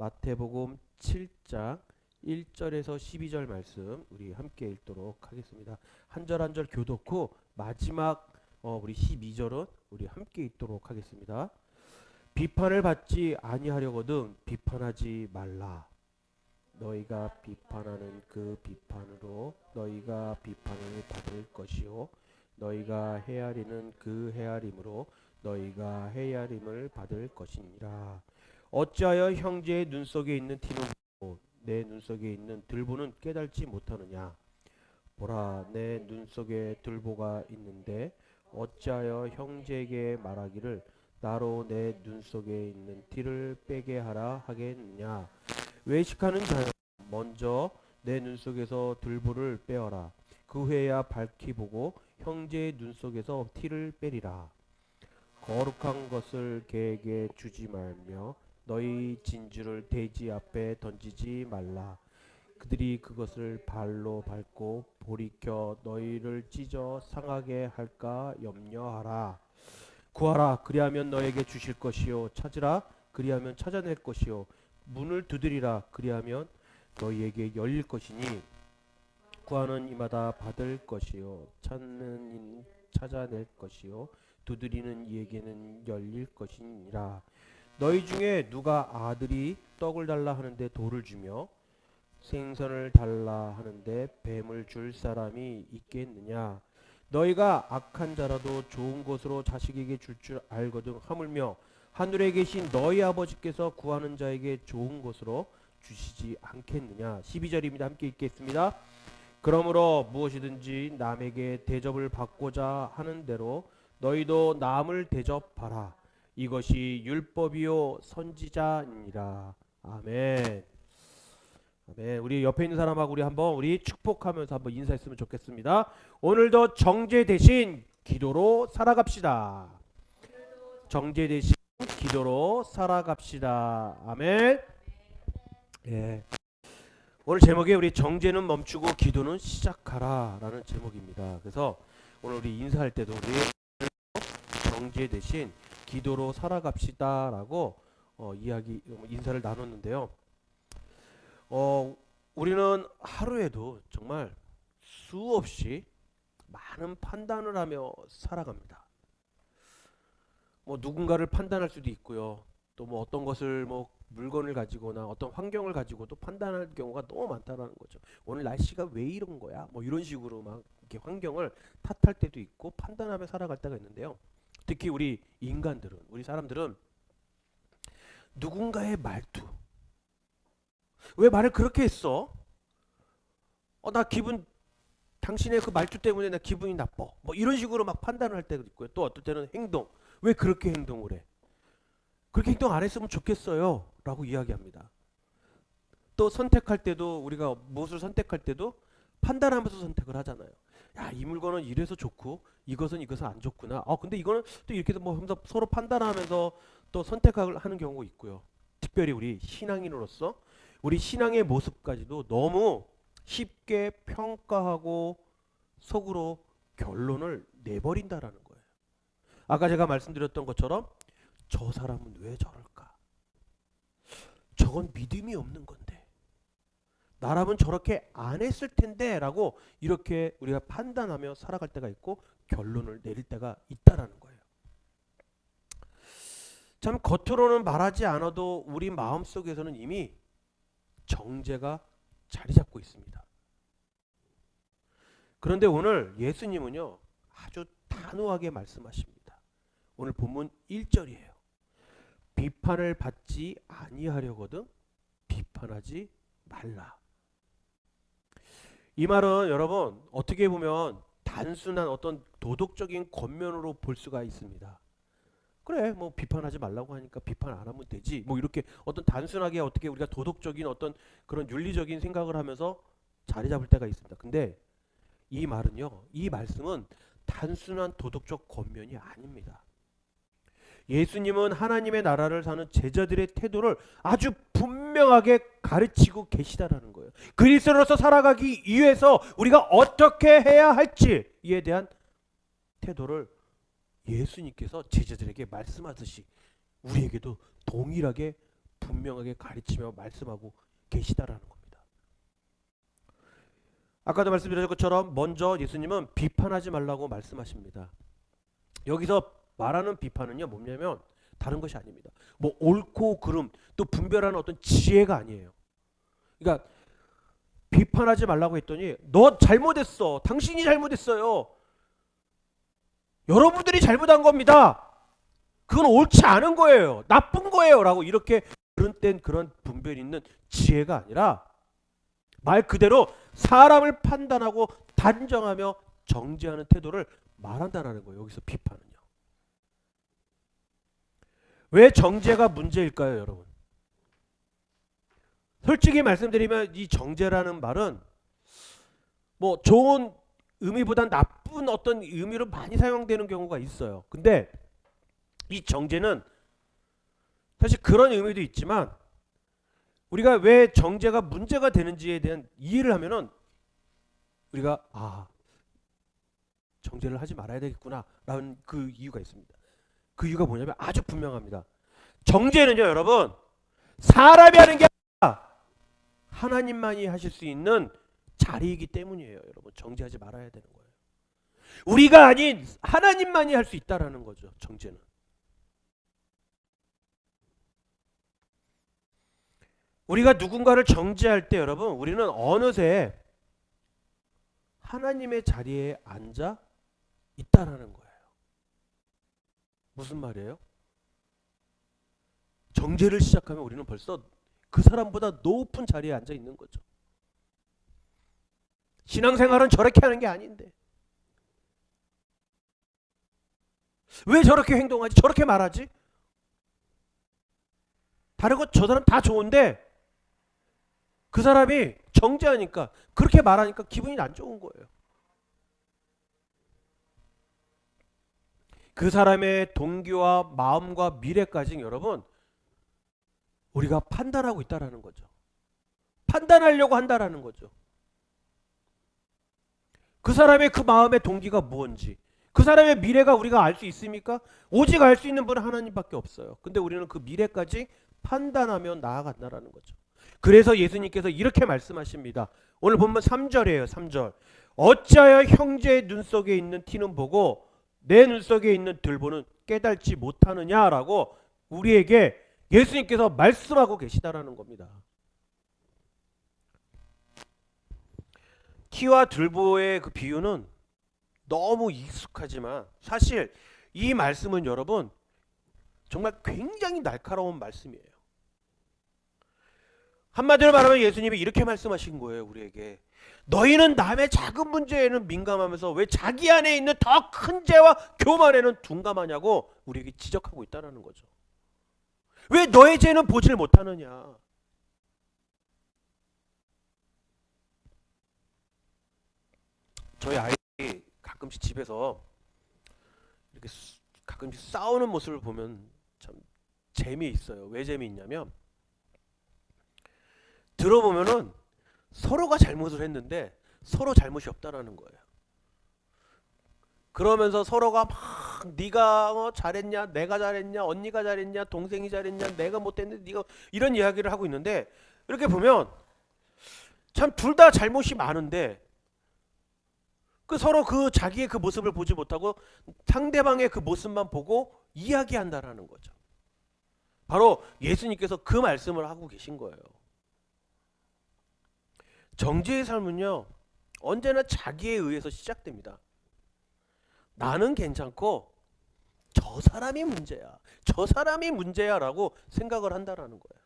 마태복음 7장 1절에서 12절 말씀 우리 함께 읽도록 하겠습니다. 한 절 한 절 교독 마지막 우리 12절은 우리 함께 읽도록 하겠습니다. 비판을 받지 아니하려거든 비판하지 말라. 너희가 비판하는 그 비판으로 너희가 비판을 받을 것이요 너희가 헤아리는 그 헤아림으로 너희가 헤아림을 받을 것이니라. 어찌하여 형제의 눈 속에 있는 티는 보고 내 눈 속에 있는 들보는 깨달지 못하느냐. 보라, 내 눈 속에 들보가 있는데 어찌하여 형제에게 말하기를 나로 내 눈 속에 있는 티를 빼게 하라 하겠느냐. 외식하는 자는 먼저 내 눈 속에서 들보를 빼어라. 그 후에야 밝히 보고 형제의 눈 속에서 티를 빼리라. 거룩한 것을 개에게 주지 말며 너희 진주를 돼지 앞에 던지지 말라. 그들이 그것을 발로 밟고 돌이켜 너희를 찢어 상하게 할까 염려하라. 구하라, 그리하면 너에게 주실 것이요 찾으라, 그리하면 찾아낼 것이요 문을 두드리라, 그리하면 너희에게 열릴 것이니 구하는 이마다 받을 것이요 찾는 이는 찾아낼 것이요 두드리는 이에게는 열릴 것이니라. 너희 중에 누가 아들이 떡을 달라 하는데 돌을 주며 생선을 달라 하는데 뱀을 줄 사람이 있겠느냐. 너희가 악한 자라도 좋은 것으로 자식에게 줄 줄 알거든 하물며 하늘에 계신 너희 아버지께서 구하는 자에게 좋은 것으로 주시지 않겠느냐. 12절입니다. 함께 읽겠습니다. 그러므로 무엇이든지 남에게 대접을 받고자 하는 대로 너희도 남을 대접하라. 이것이 율법이요 선지자니라. 아멘. 아멘. 우리 옆에 있는 사람하고 우리 축복하면서 한번 인사했으면 좋겠습니다. 오늘도 정죄 대신 기도로 살아갑시다. 정죄 대신 기도로 살아갑시다. 아멘. 예. 오늘 제목이 우리 정죄는 멈추고 기도는 시작하라 라는 제목입니다. 그래서 오늘 우리 인사할 때도 우리 정죄 대신 기도로 살아갑시다 라고 인사를 나눴는데요. 우리는 하루에도 정말 수없이 많은 판단을 하며 살아갑니다. 뭐 누군가를 판단할 수도 있고요. 또 뭐 어떤 것을 뭐 물건을 가지거나 어떤 환경을 가지고도 판단할 경우가 너무 많다라는 거죠. 오늘 날씨가 왜 이런 거야? 뭐 이런 식으로 막 이렇게 환경을 탓할 때도 있고 판단하며 살아갈 때가 있는데요. 특히 우리 인간들은, 우리 사람들은 누군가의 말투, 왜 말을 그렇게 했어? 나 당신의 그 말투 때문에 나 기분이 나빠. 뭐 이런 식으로 막 판단을 할 때도 있고요. 또 어떨 때는 행동, 왜 그렇게 행동을 해? 그렇게 행동 안 했으면 좋겠어요 라고 이야기합니다. 또 선택할 때도 우리가 무엇을 선택할 때도 판단하면서 선택을 하잖아요. 야, 이 물건은 이래서 좋고 이것은 안 좋구나. 근데 이거는 또 이렇게 뭐 하면서 서로 판단하면서 또 선택을 하는 경우가 있고요. 특별히 우리 신앙인으로서 우리 신앙의 모습까지도 너무 쉽게 평가하고 속으로 결론을 내버린다라는 거예요. 아까 제가 말씀드렸던 것처럼 저 사람은 왜 저럴까? 저건 믿음이 없는 건데. 나라면 저렇게 안 했을 텐데 라고 이렇게 우리가 판단하며 살아갈 때가 있고 결론을 내릴 때가 있다라는 거예요. 참 겉으로는 말하지 않아도 우리 마음속에서는 이미 정죄가 자리 잡고 있습니다. 그런데 오늘 예수님은요 아주 단호하게 말씀하십니다. 오늘 본문 1절이에요. 비판을 받지 아니하려거든 비판하지 말라. 이 말은 여러분 어떻게 보면 단순한 어떤 도덕적인 겉면으로 볼 수가 있습니다. 그래 뭐 비판하지 말라고 하니까 비판 안 하면 되지 뭐 이렇게 어떤 단순하게 어떻게 우리가 도덕적인 어떤 그런 윤리적인 생각을 하면서 자리 잡을 때가 있습니다. 근데 이 말씀은 단순한 도덕적 겉면이 아닙니다. 예수님은 하나님의 나라를 사는 제자들의 태도를 아주 분명하게 가르치고 계시다라는 거예요. 그리스도로서 살아가기 위해서 우리가 어떻게 해야 할지에 대한 태도를 예수님께서 제자들에게 말씀하듯이 우리에게도 동일하게 분명하게 가르치며 말씀하고 계시다라는 겁니다. 아까도 말씀드린 것처럼 먼저 예수님은 비판하지 말라고 말씀하십니다. 여기서 말하는 비판은요 뭐냐면 다른 것이 아닙니다. 뭐 옳고 그름 또 분별하는 어떤 지혜가 아니에요. 그러니까 비판하지 말라고 했더니 너 잘못했어. 당신이 잘못했어요. 여러분들이 잘못한 겁니다. 그건 옳지 않은 거예요. 나쁜 거예요. 라고 이렇게 그런 땐 그런 분별 있는 지혜가 아니라 말 그대로 사람을 판단하고 단정하며 정죄하는 태도를 말한다는 거예요. 여기서 비판은요. 왜 정죄가 문제일까요, 여러분? 솔직히 말씀드리면 이 정죄라는 말은 뭐 좋은 의미보단 나쁜 어떤 의미로 많이 사용되는 경우가 있어요. 근데 이 정죄는 사실 그런 의미도 있지만 우리가 왜 정죄가 문제가 되는지에 대한 이해를 하면은 우리가 정죄를 하지 말아야 되겠구나 라는 그 이유가 있습니다. 그 이유가 뭐냐면 아주 분명합니다. 정죄는요 여러분 사람이 하는 게 아니라 하나님만이 하실 수 있는 자리이기 때문이에요. 여러분 정죄하지 말아야 되는 거예요. 우리가 아닌 하나님만이 할 수 있다라는 거죠. 정죄는. 우리가 누군가를 정죄할 때 여러분 우리는 어느새 하나님의 자리에 앉아 있다라는 거예요. 무슨 말이에요? 정죄를 시작하면 우리는 벌써 그 사람보다 높은 자리에 앉아 있는 거죠. 신앙생활은 저렇게 하는 게 아닌데 왜 저렇게 행동하지? 저렇게 말하지? 다른 것 저 사람 다 좋은데 그 사람이 정죄하니까 그렇게 말하니까 기분이 안 좋은 거예요. 그 사람의 동기와 마음과 미래까지 여러분 우리가 판단하고 있다라는 거죠. 판단하려고 한다라는 거죠. 그 사람의 그 마음의 동기가 무엇인지 그 사람의 미래가 우리가 알 수 있습니까? 오직 알 수 있는 분은 하나님밖에 없어요. 근데 우리는 그 미래까지 판단하며 나아간다라는 거죠. 그래서 예수님께서 이렇게 말씀하십니다. 오늘 본문 3절이에요. 3절. 어찌하여 형제의 눈 속에 있는 티는 보고 내 눈 속에 있는 들보는 깨달지 못하느냐라고 우리에게 예수님께서 말씀하고 계시다라는 겁니다. 티와 들보의 그 비유는 너무 익숙하지만 사실 이 말씀은 여러분 정말 굉장히 날카로운 말씀이에요. 한마디로 말하면 예수님이 이렇게 말씀하신 거예요. 우리에게 너희는 남의 작은 문제에는 민감하면서 왜 자기 안에 있는 더 큰 죄와 교만에는 둔감하냐고 우리에게 지적하고 있다는 거죠. 왜 너의 죄는 보질 못하느냐. 저희 아이들이 가끔씩 집에서 이렇게 가끔씩 싸우는 모습을 보면 참 재미있어요. 왜 재미있냐면 들어보면은 서로가 잘못을 했는데 서로 잘못이 없다라는 거예요. 그러면서 서로가 막 네가 잘했냐, 내가 잘했냐, 언니가 잘했냐, 동생이 잘했냐, 내가 못했는데 네가 이런 이야기를 하고 있는데 이렇게 보면 참 둘 다 잘못이 많은데 그 서로 그 자기의 그 모습을 보지 못하고 상대방의 그 모습만 보고 이야기한다라는 거죠. 바로 예수님께서 그 말씀을 하고 계신 거예요. 정죄의 삶은요 언제나 자기에 의해서 시작됩니다. 나는 괜찮고 저 사람이 문제야, 저 사람이 문제야 라고 생각을 한다라는 거예요.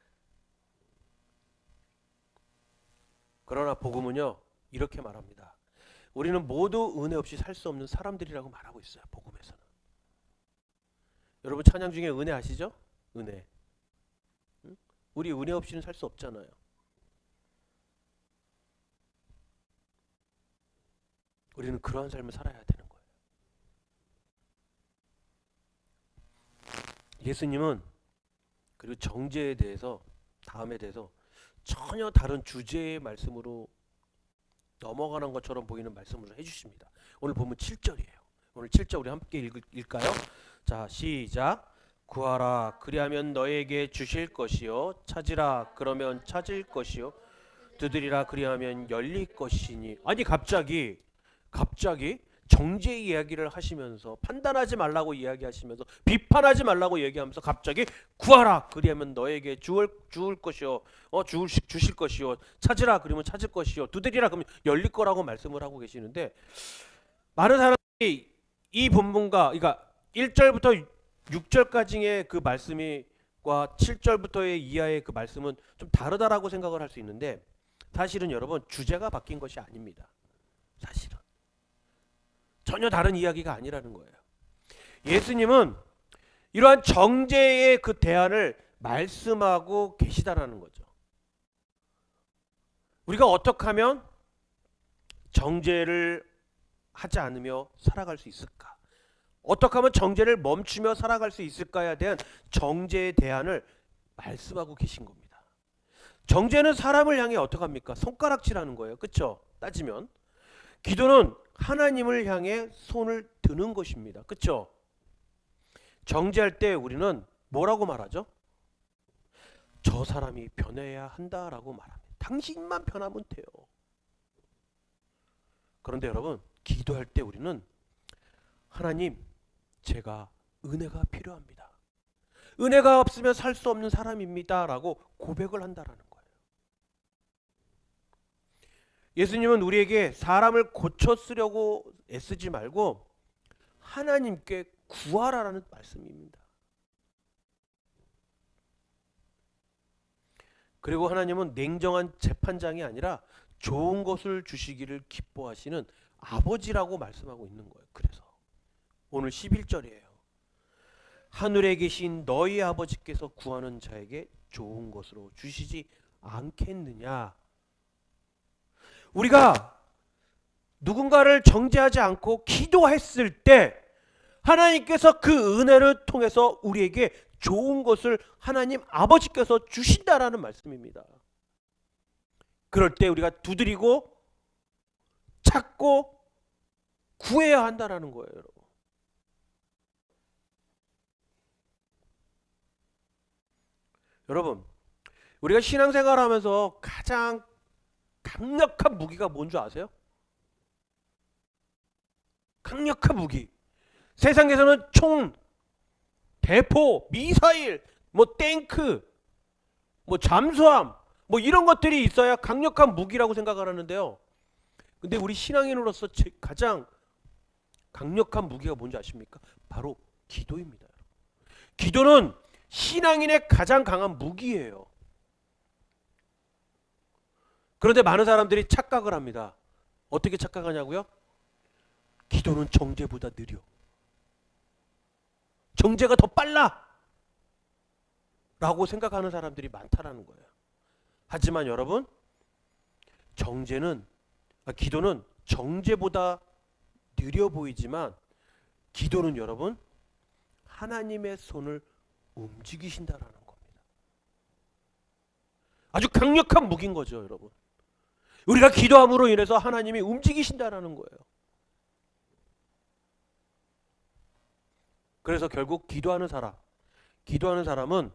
그러나 복음은요 이렇게 말합니다. 우리는 모두 은혜 없이 살 수 없는 사람들이라고 말하고 있어요. 복음에서는. 여러분 찬양 중에 은혜 아시죠? 은혜. 응? 우리 은혜 없이는 살 수 없잖아요. 우리는 그러한 삶을 살아야 되는 거예요. 예수님은 그리고 정죄에 대해서 다음에 대해서 전혀 다른 주제의 말씀으로 넘어가는 것처럼 보이는 말씀을 해주십니다. 오늘 보면 7절이에요. 오늘 7절 우리 함께 읽을까요? 자 시작. 구하라 그리하면 너에게 주실 것이요 찾으라 그러면 찾을 것이요 두드리라 그리하면 열릴 것이니. 아니 갑자기 정죄 이야기를 하시면서 판단하지 말라고 이야기하시면서 비판하지 말라고 얘기하면서 갑자기 구하라 그리하면 너에게 주실 것이요 주실 것이요 찾으라 그러면 찾을 것이요 두드리라 그러면 열릴 거라고 말씀을 하고 계시는데, 많은 사람들이 이 본문과 그러니까 1절부터 6절까지의 그 말씀과 7절부터의 이하의 그 말씀은 좀 다르다라고 생각을 할 수 있는데, 사실은 여러분 주제가 바뀐 것이 아닙니다. 사실은 전혀 다른 이야기가 아니라는 거예요. 예수님은 이러한 정죄의 그 대안을 말씀하고 계시다라는 거죠. 우리가 어떻게 하면 정죄를 하지 않으며 살아갈 수 있을까? 어떻게 하면 정죄를 멈추며 살아갈 수 있을까에 대한 정죄의 대안을 말씀하고 계신 겁니다. 정죄는 사람을 향해 어떻게 합니까? 손가락질하는 거예요. 그렇죠? 따지면 기도는 하나님을 향해 손을 드는 것입니다. 그렇죠? 정죄할 때 우리는 뭐라고 말하죠? 저 사람이 변해야 한다라고 말합니다. 당신만 변하면 돼요. 그런데 여러분, 기도할 때 우리는 하나님, 제가 은혜가 필요합니다. 은혜가 없으면 살 수 없는 사람입니다 라고 고백을 한다라는 거예요. 예수님은 우리에게 사람을 고쳐 쓰려고 애쓰지 말고 하나님께 구하라라는 말씀입니다. 그리고 하나님은 냉정한 재판장이 아니라 좋은 것을 주시기를 기뻐하시는 아버지라고 말씀하고 있는 거예요. 그래서 오늘 11절이에요. 하늘에 계신 너희 아버지께서 구하는 자에게 좋은 것으로 주시지 않겠느냐. 우리가 누군가를 정죄하지 않고 기도했을 때 하나님께서 그 은혜를 통해서 우리에게 좋은 것을 하나님 아버지께서 주신다라는 말씀입니다. 그럴 때 우리가 두드리고 찾고 구해야 한다라는 거예요, 여러분. 여러분, 우리가 신앙생활하면서 가장 강력한 무기가 뭔 줄 아세요? 강력한 무기. 세상에서는 총, 대포, 미사일, 탱크, 잠수함, 이런 것들이 있어야 강력한 무기라고 생각을 하는데요. 근데 우리 신앙인으로서 가장 강력한 무기가 뭔지 아십니까? 바로 기도입니다. 기도는 신앙인의 가장 강한 무기예요. 그런데 많은 사람들이 착각을 합니다. 어떻게 착각하냐고요? 기도는 정죄보다 느려. 정죄가 더 빨라! 라고 생각하는 사람들이 많다라는 거예요. 하지만 여러분, 기도는 정죄보다 느려 보이지만 기도는 여러분 하나님의 손을 움직이신다라는 겁니다. 아주 강력한 무기인 거죠, 여러분. 우리가 기도함으로 인해서 하나님이 움직이신다라는 거예요. 그래서 결국 기도하는 사람은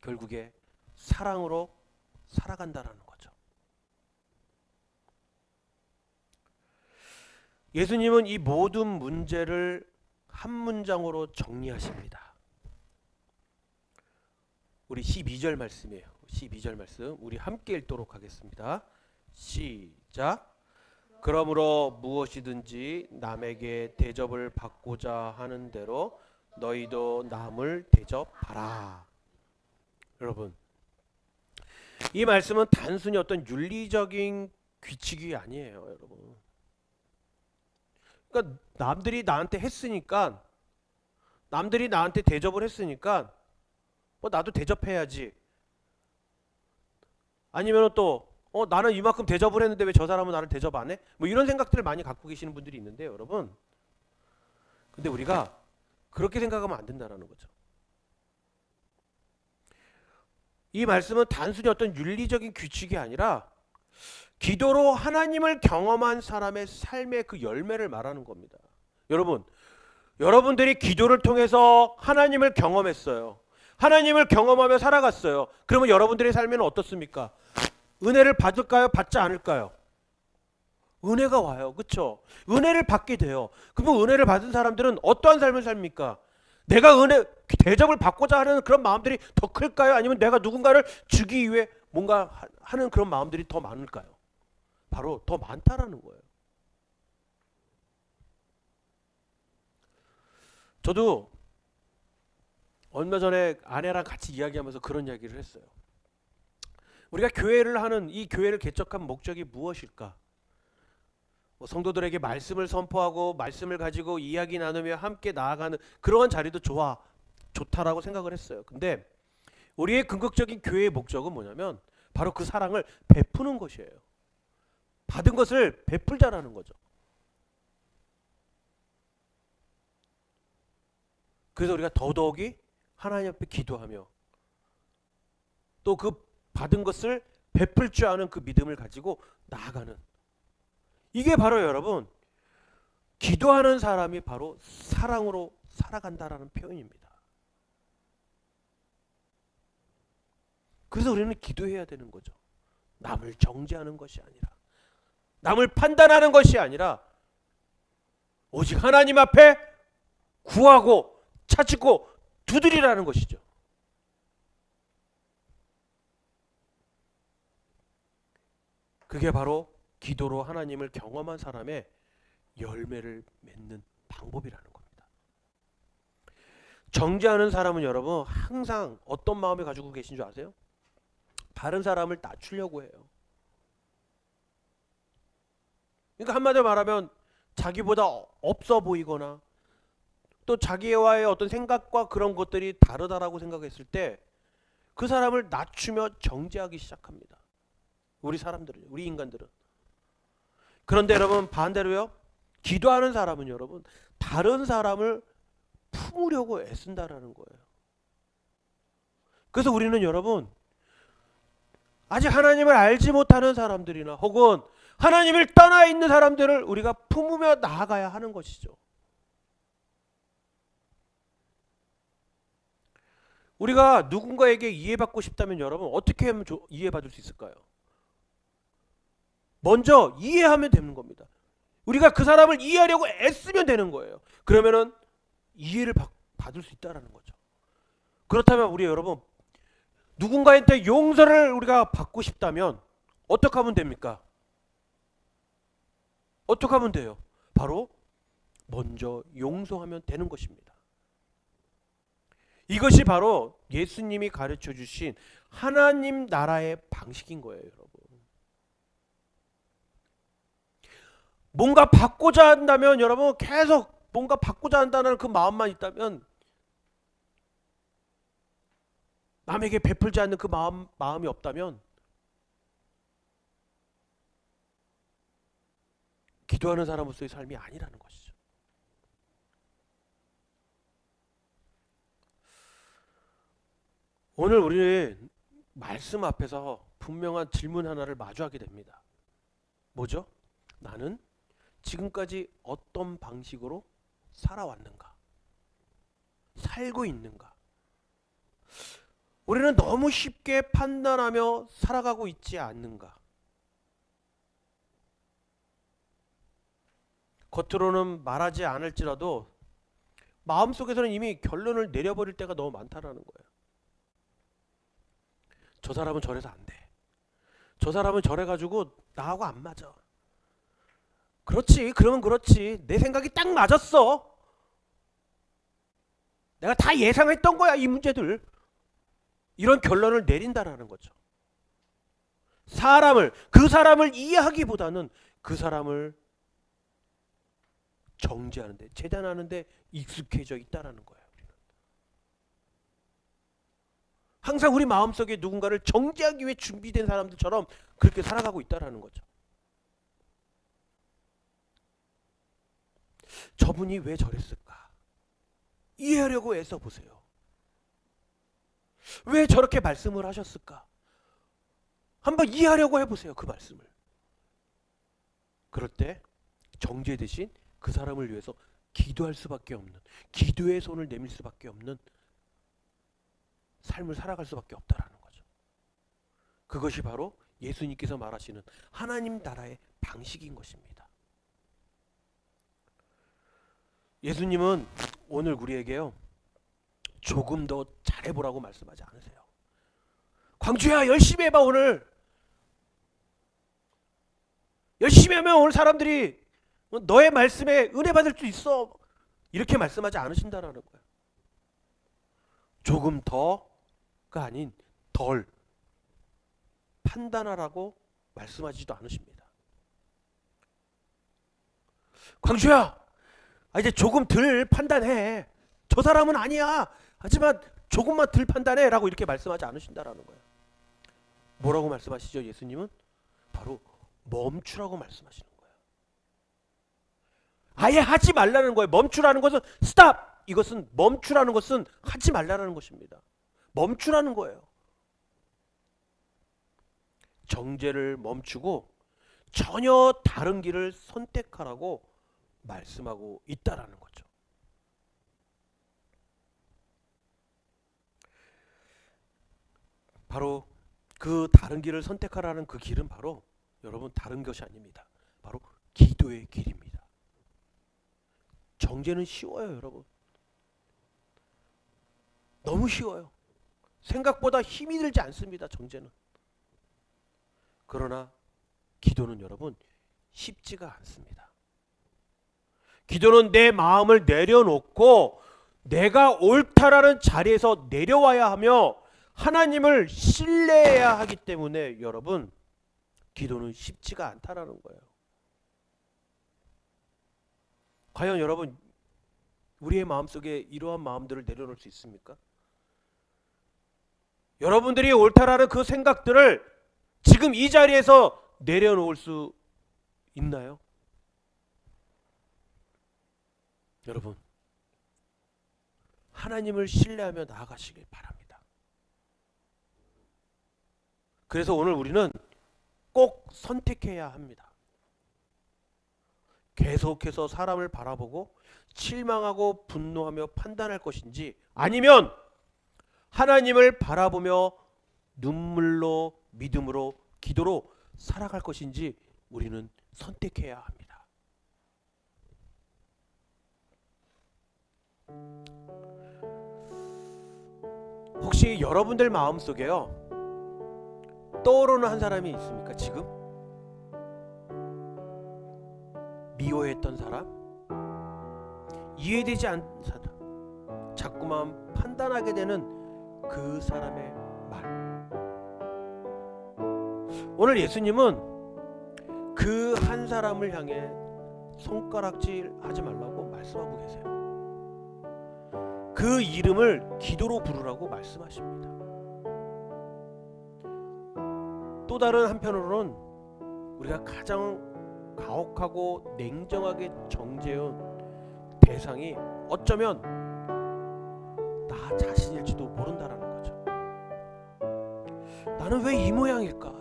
결국에 사랑으로 살아간다라는 거죠. 예수님은 이 모든 문제를 한 문장으로 정리하십니다. 우리 12절 말씀이에요. 12절 말씀 우리 함께 읽도록 하겠습니다. 시작. 그러므로 무엇이든지 남에게 대접을 받고자 하는 대로 너희도 남을 대접하라. 여러분, 이 말씀은 단순히 어떤 윤리적인 규칙이 아니에요, 여러분. 그러니까 남들이 나한테 했으니까, 남들이 나한테 대접을 했으니까 나도 대접해야지. 아니면 또 나는 이만큼 대접을 했는데 왜 저 사람은 나를 대접 안 해? 이런 생각들을 많이 갖고 계시는 분들이 있는데요, 여러분. 근데 우리가 그렇게 생각하면 안 된다는 거죠. 이 말씀은 단순히 어떤 윤리적인 규칙이 아니라 기도로 하나님을 경험한 사람의 삶의 그 열매를 말하는 겁니다. 여러분, 여러분들이 기도를 통해서 하나님을 경험했어요. 하나님을 경험하며 살아갔어요. 그러면 여러분들의 삶에는 어떻습니까? 은혜를 받을까요? 받지 않을까요? 은혜가 와요. 그렇죠? 은혜를 받게 돼요. 그러면 은혜를 받은 사람들은 어떠한 삶을 삽니까? 내가 은혜 대접을 받고자 하는 그런 마음들이 더 클까요? 아니면 내가 누군가를 주기 위해 뭔가 하는 그런 마음들이 더 많을까요? 바로 더 많다라는 거예요. 저도 얼마 전에 아내랑 같이 이야기하면서 그런 이야기를 했어요. 우리가 교회를 하는 이 교회를 개척한 목적이 무엇일까? 뭐 성도들에게 말씀을 선포하고 말씀을 가지고 이야기 나누며 함께 나아가는 그러한 자리도 좋다라고 생각을 했어요. 근데 우리의 궁극적인 교회의 목적은 뭐냐면 바로 그 사랑을 베푸는 것이에요. 받은 것을 베풀자라는 거죠. 그래서 우리가 더더욱이 하나님 앞에 기도하며 또 그 받은 것을 베풀 줄 아는 그 믿음을 가지고 나아가는, 이게 바로 여러분 기도하는 사람이 바로 사랑으로 살아간다라는 표현입니다. 그래서 우리는 기도해야 되는 거죠. 남을 정죄하는 것이 아니라, 남을 판단하는 것이 아니라 오직 하나님 앞에 구하고 찾고 두드리라는 것이죠. 그게 바로 기도로 하나님을 경험한 사람의 열매를 맺는 방법이라는 겁니다. 정죄하는 사람은 여러분 항상 어떤 마음을 가지고 계신 줄 아세요? 다른 사람을 낮추려고 해요. 그러니까 한마디로 말하면 자기보다 없어 보이거나 또 자기와의 어떤 생각과 그런 것들이 다르다라고 생각했을 때 그 사람을 낮추며 정죄하기 시작합니다. 우리 사람들은, 우리 인간들은. 그런데 여러분 반대로요, 기도하는 사람은 여러분 다른 사람을 품으려고 애쓴다라는 거예요. 그래서 우리는 여러분 아직 하나님을 알지 못하는 사람들이나 혹은 하나님을 떠나 있는 사람들을 우리가 품으며 나아가야 하는 것이죠. 우리가 누군가에게 이해받고 싶다면 여러분 어떻게 하면 이해받을 수 있을까요? 먼저 이해하면 되는 겁니다. 우리가 그 사람을 이해하려고 애쓰면 되는 거예요. 그러면은 이해를 받을 수 있다라는 거죠. 그렇다면 우리 여러분 누군가한테 용서를 우리가 받고 싶다면 어떻게 하면 됩니까? 어떻게 하면 돼요? 바로 먼저 용서하면 되는 것입니다. 이것이 바로 예수님이 가르쳐 주신 하나님 나라의 방식인 거예요, 여러분. 뭔가 받고자 한다면 여러분 계속 뭔가 받고자 한다는 그 마음만 있다면, 남에게 베풀지 않는 그 마음이 없다면 기도하는 사람으로서의 삶이 아니라는 것이죠. 오늘 우리는 말씀 앞에서 분명한 질문 하나를 마주하게 됩니다. 뭐죠? 나는 지금까지 어떤 방식으로 살아왔는가? 살고 있는가? 우리는 너무 쉽게 판단하며 살아가고 있지 않는가? 겉으로는 말하지 않을지라도 마음속에서는 이미 결론을 내려버릴 때가 너무 많다라는 거예요. 저 사람은 저래서 안 돼. 저 사람은 저래가지고 나하고 안 맞아. 그렇지, 그러면 그렇지. 내 생각이 딱 맞았어. 내가 다 예상했던 거야, 이 문제들. 이런 결론을 내린다라는 거죠. 그 사람을 이해하기보다는 그 사람을 정죄하는데, 재단하는데 익숙해져 있다라는 거예요. 항상 우리 마음속에 누군가를 정죄하기 위해 준비된 사람들처럼 그렇게 살아가고 있다라는 거죠. 저분이 왜 저랬을까? 이해하려고 애써 보세요. 왜 저렇게 말씀을 하셨을까? 한번 이해하려고 해보세요, 그 말씀을. 그럴 때 정죄 대신 그 사람을 위해서 기도할 수밖에 없는, 기도의 손을 내밀 수밖에 없는 삶을 살아갈 수밖에 없다라는 거죠. 그것이 바로 예수님께서 말하시는 하나님 나라의 방식인 것입니다. 예수님은 오늘 우리에게요, 조금 더 잘해보라고 말씀하지 않으세요. 광주야, 열심히 해봐. 오늘 열심히 하면 오늘 사람들이 너의 말씀에 은혜 받을 수 있어, 이렇게 말씀하지 않으신다라는 거예요. 조금 더가 아닌 덜 판단하라고 말씀하지도 않으십니다. 광주야, 이제 조금 덜 판단해. 저 사람은 아니야. 하지만 조금만 덜 판단해 라고 이렇게 말씀하지 않으신다라는 거예요. 뭐라고 말씀하시죠? 예수님은 바로 멈추라고 말씀하시는 거예요. 아예 하지 말라는 거예요. 멈추라는 것은 스탑! 이것은 멈추라는 것은 하지 말라는 것입니다. 멈추라는 거예요. 정죄를 멈추고 전혀 다른 길을 선택하라고 말씀하고 있다라는 거죠. 바로 그 다른 길을 선택하라는 그 길은 바로 여러분 다른 것이 아닙니다. 바로 기도의 길입니다. 정죄는 쉬워요, 여러분. 너무 쉬워요. 생각보다 힘이 들지 않습니다, 정죄는. 그러나 기도는 여러분 쉽지가 않습니다. 기도는 내 마음을 내려놓고 내가 옳다라는 자리에서 내려와야 하며 하나님을 신뢰해야 하기 때문에 여러분 기도는 쉽지가 않다라는 거예요. 과연 여러분 우리의 마음속에 이러한 마음들을 내려놓을 수 있습니까? 여러분들이 옳다라는 그 생각들을 지금 이 자리에서 내려놓을 수 있나요? 여러분 하나님을 신뢰하며 나아가시길 바랍니다. 그래서 오늘 우리는 꼭 선택해야 합니다. 계속해서 사람을 바라보고 실망하고 분노하며 판단할 것인지 아니면 하나님을 바라보며 눈물로 믿음으로 기도로 살아갈 것인지 우리는 선택해야 합니다. 혹시 여러분들 마음속에요 떠오르는 한 사람이 있습니까? 지금 미워했던 사람, 이해되지 않는 사람, 자꾸만 판단하게 되는 그 사람의 말. 오늘 예수님은 그 한 사람을 향해 손가락질 하지 말라고 말씀하고 계세요. 그 이름을 기도로 부르라고 말씀하십니다. 또 다른 한편으로는 우리가 가장 가혹하고 냉정하게 정죄한 대상이 어쩌면 나 자신일지도 모른다라는 거죠. 나는 왜 이 모양일까?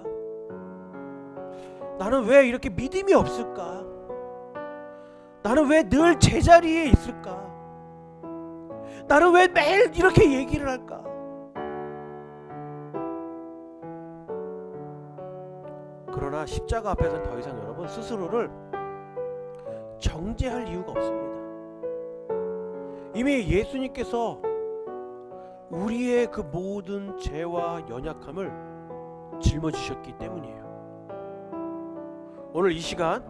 나는 왜 이렇게 믿음이 없을까? 나는 왜 늘 제자리에 있을까? 나는 왜 매일 이렇게 얘기를 할까? 그러나 십자가 앞에서는 더 이상 여러분 스스로를 정죄할 이유가 없습니다. 이미 예수님께서 우리의 그 모든 죄와 연약함을 짊어지셨기 때문이에요. 오늘 이 시간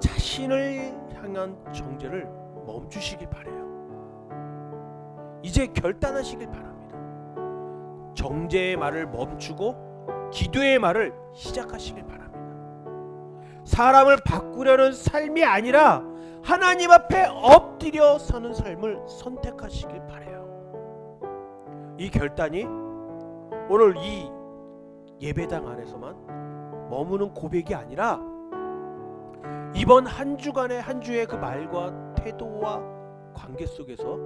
자신을 향한 정죄를 멈추시길 바라요. 이제 결단하시길 바랍니다. 정죄의 말을 멈추고 기도의 말을 시작하시길 바랍니다. 사람을 바꾸려는 삶이 아니라 하나님 앞에 엎드려 사는 삶을 선택하시길 바라요. 이 결단이 오늘 이 예배당 안에서만 머무는 고백이 아니라 이번 한 주간의 한 주의 그 말과 태도와 관계 속에서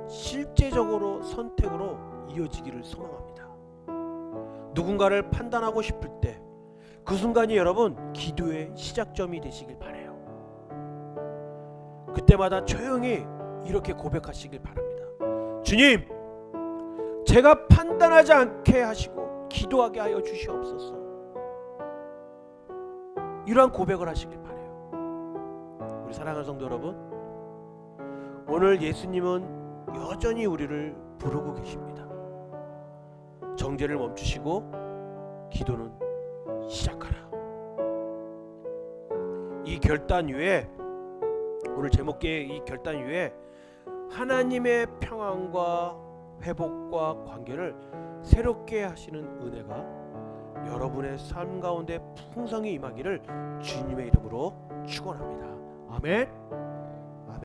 실제적으로 선택으로 이어지기를 소망합니다. 누군가를 판단하고 싶을 때 그 순간이 여러분 기도의 시작점이 되시길 바라요. 그때마다 조용히 이렇게 고백하시길 바랍니다. 주님, 제가 판단하지 않게 하시고 기도하게 하여 주시옵소서. 이러한 고백을 하시길 바라요. 우리 사랑하는 성도 여러분, 오늘 예수님은 여전히 우리를 부르고 계십니다. 정죄를 멈추시고 기도는 시작하라. 이 결단 위에, 오늘 제목의 이 결단 위에 하나님의 평안과 회복과 관계를 새롭게 하시는 은혜가 여러분의 삶 가운데 풍성히 임하기를 주님의 이름으로 축원합니다. 아멘.